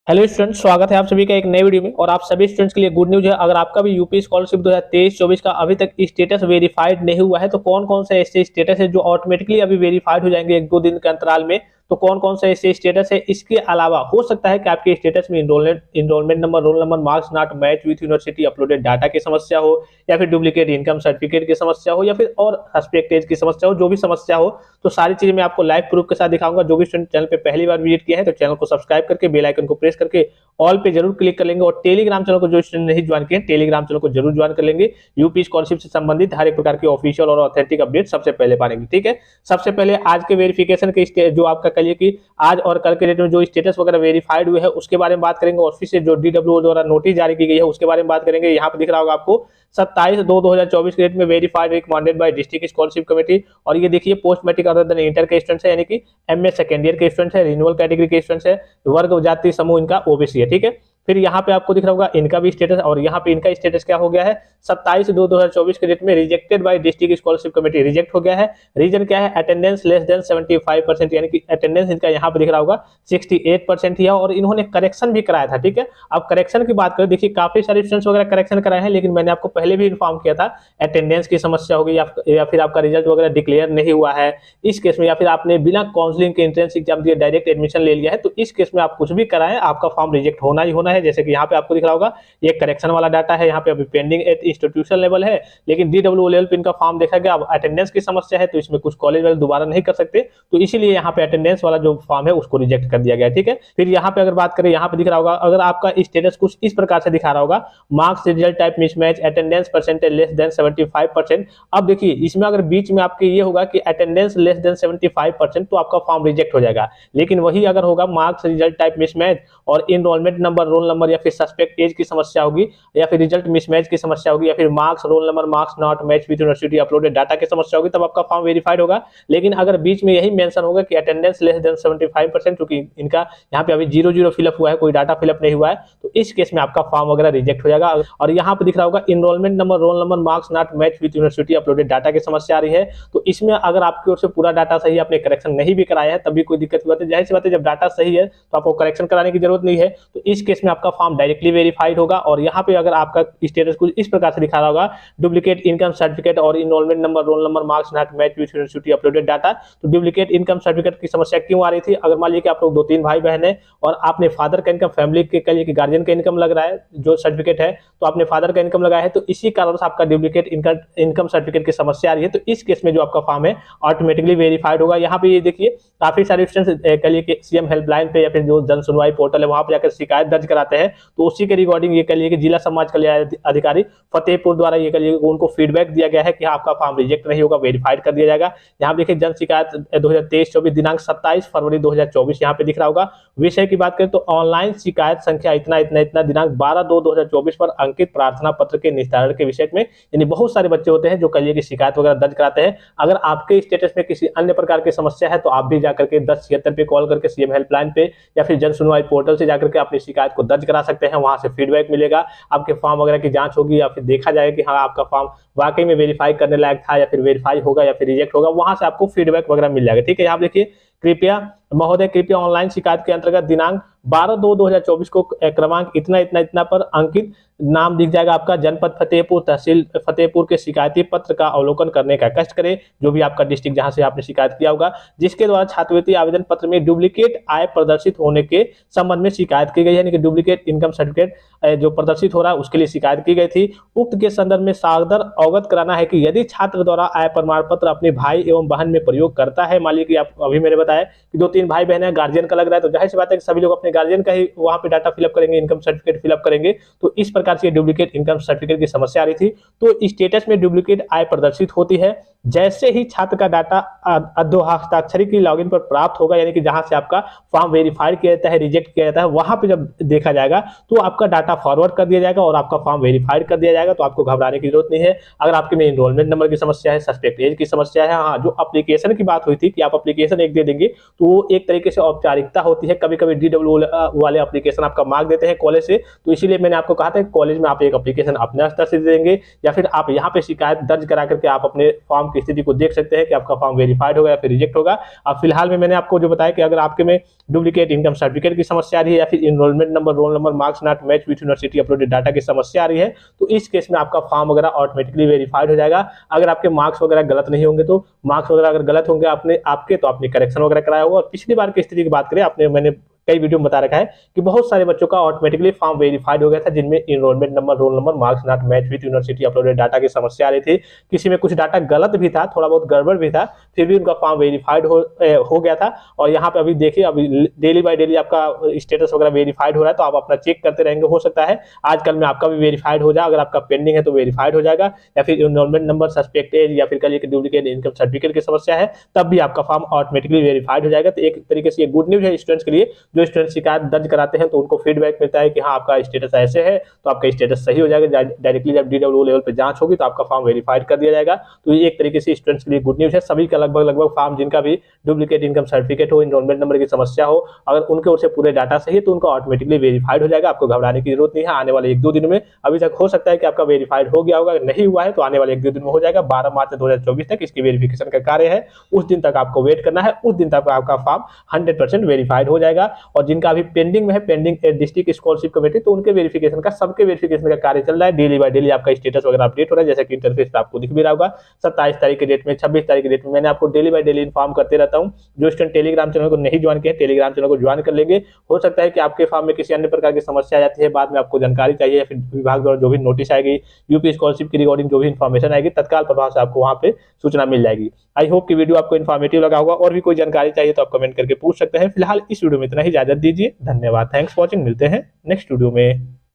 Hello students, स्वागत है आप सभी का एक नए वीडियो में। और आप सभी स्टूडेंट्स के लिए गुड न्यूज़ है। अगर आपका भी यूपी स्कॉलरशिप 2023-24 का अभी तक स्टेटस वेरीफाइड नहीं हुआ है तो कौन कौन से ऐसे स्टेटस है जो ऑटोमेटिकली अभी वेरीफाइड हो जाएंगे एक दो दिन के अंतराल में। तो कौन कौन से ऐसे स्टेटस है, इसके अलावा हो सकता है कि आपके स्टेटस में enrolment number, roll number, marks not match with university uploaded data की समस्या हो, या फिर डुप्लीकेट इनकम सर्टिफिकेट की समस्या हो, या फिर और सस्पेक्ट एज की समस्या हो। जो भी समस्या हो तो सारी चीजें मैं आपको लाइव प्रूफ के साथ दिखाऊंगा। जो भी स्टूडेंट चैनल पे पहली बार विजिट किया है तो चैनल को सब्सक्राइब करके बेल आइकन को प्रेस करके ऑल पे जरूर क्लिक कर लेंगे। और टेलीग्राम चैनल को जो स्टूडेंट नहीं ज्वाइन किए टेलीग्राम चैनल को जरूर ज्वाइन कर लेंगे। यूपी स्कॉलरशिप से संबंधित हर एक प्रकार की ऑफिशियल और ऑथेंटिक अपडेट सबसे पहले पाएंगे। ठीक है, सबसे पहले आज के वेरिफिकेशन के जो आपका कहिए कि आज और कल के डेट में जो स्टेटस वगैरह वेरीफाइड हुए हैं उसके बारे में बात करेंगे। और फिर से जो DWO द्वारा नोटिस जारी की गई है उसके बारे में बात करेंगे। यहाँ पे दिख रहा होगा आपको 27/2/2024 के डेट में verified recommended by district scholarship committee. और ये देखिए post matric other than inter के स्टूडेंट्स है, यानी कि MA सेकेंड ईयर के स्टूडेंट्स है, रिन्यूअल कैटेगरी के स्टूडेंट्स है, वर्ग जाति समूह इनका OBC है। ठीक है, फिर यहाँ पे आपको दिख रहा होगा इनका भी स्टेटस। और यहाँ पे इनका स्टेटस क्या हो गया है, 27/2/2024 के डेट में rejected by district scholarship committee, reject हो गया है। रीजन क्या है, अटेंडेंस लेस देन 75%, यानी कि अटेंडेंस इनका यहाँ पे दिख रहा होगा 68% ही है। और इन्होंने करेक्शन भी कराया था। ठीक है, अब करेक्शन की बात करें, देखिए काफी सारे स्टूडेंट्स वगैरह करेक्शन कराए हैं, लेकिन मैंने आपको पहले भी इन्फॉर्म किया था अटेंडेंस की समस्या होगी या फिर आपका रिजल्ट वगैरह डिक्लेयर नहीं हुआ है इस केस में, या फिर आपने बिना काउंसलिंग के एंट्रेंस एग्जाम दिए डायरेक्ट एडमिशन ले लिया है, तो इस केस में आप कुछ भी कराएं आपका फॉर्म रिजेक्ट होना ही होना है। जैसे कि यहाँ पे आपको दिख रहा होगा ये करेक्शन वाला डाटा है, यहाँ पे अभी पेंडिंग एट इंस्टीट्यूशन लेवल है, लेकिन DWO लेवल पे इनका फॉर्म देखा गया। अब अटेंडेंस की समस्या है तो इसमें कुछ कॉलेज वाले दोबारा नहीं कर सकते, तो इसीलिए यहाँ पे अटेंडेंस वाला जो फॉर्म है उसको रिजेक्ट कर दिया गया। ठीक है, फिर यहाँ पे अगर बात करें, यहाँ पे दिख रहा होगा अगर आपका स्टेटस कुछ इस प्रकार से दिखा रहा होगा, marks result type mismatch, attendance percentage less than 75%। अब देखिए इसमें अगर बीच में आपके ये होगा कि अटेंडेंस लेस देन 75% तो आपका फॉर्म रिजेक्ट हो जाएगा। लेकिन वही अगर होगा मार्क्स रिजल्ट टाइप मिसमैच और इनरोलमेंट नंबर, रोल नंबर या फिर सस्पेक्ट एज की समस्या होगी, या फिर रिजल्ट मिसमैच की समस्या होगी, या फिर marks role number marks not match with university uploaded data की समस्या होगी, तब आपका फॉर्म वेरीफाइड होगा। लेकिन अगर बीच में यही मेंशन होगा कि अटेंडेंस लेस देन 75%, क्योंकि इनका यहाँ पे अभी 0-0 फिलअप हुआ है, कोई डाटा फिलअप नहीं हुआ है, तो इस केस में आपका फॉर्म वगैरह रिजेक्ट हो जाएगा। और यहाँ पे दिख रहा होगा enrolment number, roll number, marks not match with university uploaded data की समस्या आ रही है, तो इसमें अगर आपकी ओर से पूरा डाटा सही है, आपने करेक्शन नहीं भी कराया है तब भी कोई दिक्कत की बात है। जाहिर सी बात है, जब डाटा सही है तो आपको करेक्शन कराने की जरूरत नहीं है, तो इस केस में आपका फॉर्म डायरेक्टली वेरीफाइड होगा। और यहाँ पे अगर आपका स्टेटस कुछ इस प्रकार से दिखा रहा होगा, डुप्लीकेट इनकम सर्टिफिकेट और enrolment number, roll number, marks not match with university uploaded data, तो डुप्लीकेट इनकम सर्टिफिकेट की समस्या क्यों आ रही थी, अगर मान लीजिए कि आप लोग 2-3 भाई बहन है और आपने फादर का इनकम, फैमिली के कहिए कि गार्जियन का इनकम लग रहा है जो सर्टिफिकेट है, तो आपने फादर का इनकम लगाया है, तो इसी कारण से आपका डुप्लीकेट इनकम सर्टिफिकेट की समस्या आ रही है, तो इस केस में जो आपका फॉर्म है ऑटोमेटिकली वेरीफाइड होगा। यहाँ पे ये देखिए काफी सारे स्टूडेंट्स कहिए कि CM हेल्पलाइन पे या फिर जो जन सुनवाई पोर्टल है वहां पे जाकर शिकायत दर्ज कराते हैं, तो उसी के रिगार्डिंग ये कहिए कि जिला समाज कल्याण अधिकारी फतेहपुर द्वारा ये कहिए उनको फीडबैक दिया गया है कि आपका फॉर्म रिजेक्ट नहीं होगा, वेरीफाइड कर दिया जाएगा। यहाँ देखिए जन शिकायत 2023-24 दिनांक 27 फरवरी 2024 यहाँ पे दिख रहा होगा। विषय की बात करें तो ऑनलाइन शिकायत संख्या इतना इतना इतना दिनांक 12/2/2024 पर अंकित प्रार्थना पत्र के निस्तारण के विषय में, यानी बहुत सारे बच्चे होते हैं जो कहिए कि शिकायत वगैरह दर्ज कराते हैं। अगर आपके स्टेटस में किसी अन्य प्रकार की समस्या है तो आप भी जाकर के 1076 पे कॉल करके CM हेल्पलाइन पे या फिर जन सुनवाई पोर्टल से जाकर के अपनी शिकायत को दर्ज करा सकते हैं। वहां से फीडबैक मिलेगा, आपके फॉर्म वगैरह की जांच होगी, या फिर देखा जाएगा कि हाँ आपका फॉर्म वाकई में वेरीफाई करने लायक था या फिर वेरीफाई होगा या फिर रिजेक्ट होगा, वहां से आपको फीडबैक वगैरह मिल जाएगा। ठीक है, यहाँ देखिए कृपया महोदय कृपया ऑनलाइन शिकायत के अंतर्गत दिनांक 12/2/2024 को क्रमांक इतना इतना इतना पर अंकित नाम दिख जाएगा आपका, जनपद फतेहपुर, तहसील फतेहपुर के शिकायती पत्र का अवलोकन करने का कष्ट करें, जो भी आपका डिस्ट्रिक्ट जहां से आपने शिकायत किया होगा, जिसके द्वारा छात्रवृत्ति आवेदन पत्र में डुप्लीकेट आय प्रदर्शित होने के संबंध में शिकायत की गई है, यानी कि डुप्लीकेट इनकम सर्टिफिकेट जो प्रदर्शित हो रहा है उसके लिए शिकायत की गई थी। उक्त के संदर्भ में सादर अवगत कराना है कि यदि छात्र द्वारा आय प्रमाण पत्र अपने भाई एवं बहन में प्रयोग करता है, मान लीजिए कि आप अभी मैंने बताया कि 2-3 भाई बहन है, गार्जियन का लग रहा है, तो जाहिर सी बात है कि सभी लोग अपने गार्जियन का ही वहां पे डाटा फिलअप करेंगे, इनकम सर्टिफिकेट फिलअप करेंगे, तो इस प्रकार से डुप्लीकेट इनकम सर्टिफिकेट की समस्या आ रही थी। तो स्टेटस में डुप्लीकेट आय प्रदर्शित होती है जैसे ही छात्र का डाटा हस्ताक्षरी की लॉगिन पर प्राप्त होगा, यानी कि जहां से आपका फॉर्म वेरीफाइड किया जाता है, रिजेक्ट किया जाता है, वहां पे जब देखा जाएगा तो आपका डाटा फॉरवर्ड कर दिया जाएगा और आपका फॉर्म वेरीफाइड कर दिया जाएगा। तो आपको घबराने की जरूरत नहीं है। अगर आपके में इनरोलमेंट नंबर की समस्या है, सस्पेक्ट एज की समस्या है, हाँ जो एप्लीकेशन की बात हुई थी कि आप एप्लीकेशन एक दे देंगे तो वो एक तरीके से औपचारिकता होती है। कभी कभी DWO वाले एप्लीकेशन आपका मांग देते हैं कॉलेज से, तो इसीलिए मैंने आपको कहा था कि कॉलेज में आप एक एप्लीकेशन अपने स्तर से देंगे, या फिर आप यहाँ पे शिकायत दर्ज करा करके आप अपने फॉर्म की स्थिति को देख सकते हैं कि आपका फॉर्म वेरीफाइड होगा या फिर रिजेक्ट होगा। अब फिलहाल में मैंने आपको जो बताया कि अगर आपके में डुप्लीकेट इनकम सर्टिफिकेट की समस्या आ रही है, या फिर enrolment number, roll number, marks not match with university uploaded data की समस्या आ रही है, तो इस केस में आपका फॉर्म वगैरह ऑटोमेटिकली वेरीफाइड हो जाएगा। अगर आपके मार्क्स वगैरह गलत नहीं होंगे, तो मार्क्स वगैरह अगर गलत होंगे आपके तो आपने करेक्शन वगैरह कराया होगा। और पिछली बार की स्थिति की बात करें, मैंने कई वीडियो में बता रखा है कि बहुत सारे बच्चों का ऑटोमेटिकली फॉर्म वेरीफाइड हो गया था, जिनमें enrolment number, roll number, marks not match with university uploaded data की समस्या आ रही थी। किसी में कुछ डाटा गलत भी था, थोड़ा बहुत गड़बड़ भी था, फिर भी उनका फॉर्म वेरीफाइड हो गया था। और यहाँ पे अभी देखिए, अभी डेली बाय डेली आपका स्टेटस वगैरह वेरीफाइड हो रहा है, तो आप अपना चेक करते रहेंगे। हो सकता है आजकल में आपका भी वेरीफाइड हो जाए। अगर आपका पेंडिंग है तो वेरीफाइड हो जाएगा, या फिर इनरोलमेंट नंबर सस्पेक्टेड, या फिर कल डुप्लीकेट इनकम सर्टिफिकेट की समस्या है, तब भी आपका फॉर्म ऑटोमेटिकली वेरीफाइड हो जाएगा। तो एक तरीके से ये गुड न्यूज है स्टूडेंट्स के लिए। जो स्टूडेंट शिकायत दर्ज कराते हैं तो उनको फीडबैक मिलता है कि हाँ आपका स्टेटस ऐसे है, तो आपका स्टेटस सही हो जाएगा। डायरेक्टली जब DWO लेवल पे जांच होगी तो आपका फॉर्म वेरीफाइड कर दिया जाएगा। तो ये एक तरीके से स्टूडेंट्स के लिए गुड न्यूज है। सभी का लगभग फॉर्म, जिनका भी डुप्लीकेट इनकम सर्टिफिकेट हो, इनरोलमेंट नंबर की समस्या हो, अगर उनके ओर से पूरे डाटा सही है तो उनका ऑटोमेटिकली वेरीफाइड हो जाएगा। आपको घबराने की जरूरत नहीं है। आने वाले 1-2 दिनों में, अभी तक हो सकता है कि आपका वेरीफाइड हो गया होगा, नहीं हुआ है तो आने वाले 1-2 दिन में हो जाएगा। 12 मार्च 2024 तक इसकी वेरिफिकेशन का कार्य है। उस दिन तक आपको वेट करना है, उस दिन तक आपका फॉर्म 100% वेरीफाइड हो जाएगा। और जिनका अभी पेंडिंग में है, पेंडिंग डिस्ट्रिक्ट स्कॉलरशिप कमेटी, तो उनके वेरिफिकेशन का, सबके वेरिफिकेशन का कार्य चल रहा है। डेली बाय डेली आपका स्टेटस वगैरह अपडेट हो रहा है, जैसे कि इंटरफेस पे आपको दिख भी रहा होगा। 27 तारीख के डेट में, 26 तारीख के डेट में मैंने आपको डेली बाय डेली इन्फॉर्म करते रहता हूँ। जो स्टूडेंट टेलीग्राम चैनल को नहीं ज्वाइन किए, टेलीग्राम चैनल को ज्वाइन कर लेंगे। हो सकता है कि आपके फॉर्म में किसी अन्य प्रकार की समस्या आ जाती है, बाद में आपको जानकारी चाहिए, या फिर विभाग द्वारा जो भी नोटिस आएगी, यूपी स्कॉलरशिप की रिगार्डिंग जो भी इन्फॉर्मेशन आएगी, तत्काल प्रभाव से आपको वहां पे सूचना मिल जाएगी। आई होप कि वीडियो आपको इन्फॉर्मेटिव लगा होगा। और भी कोई जानकारी चाहिए तो आप कमेंट करके पूछ सकते हैं। फिलहाल इस वीडियो में इतना ही, इजाजत दीजिए। धन्यवाद, थैंक्स फॉर वॉचिंग। मिलते हैं नेक्स्ट वीडियो में।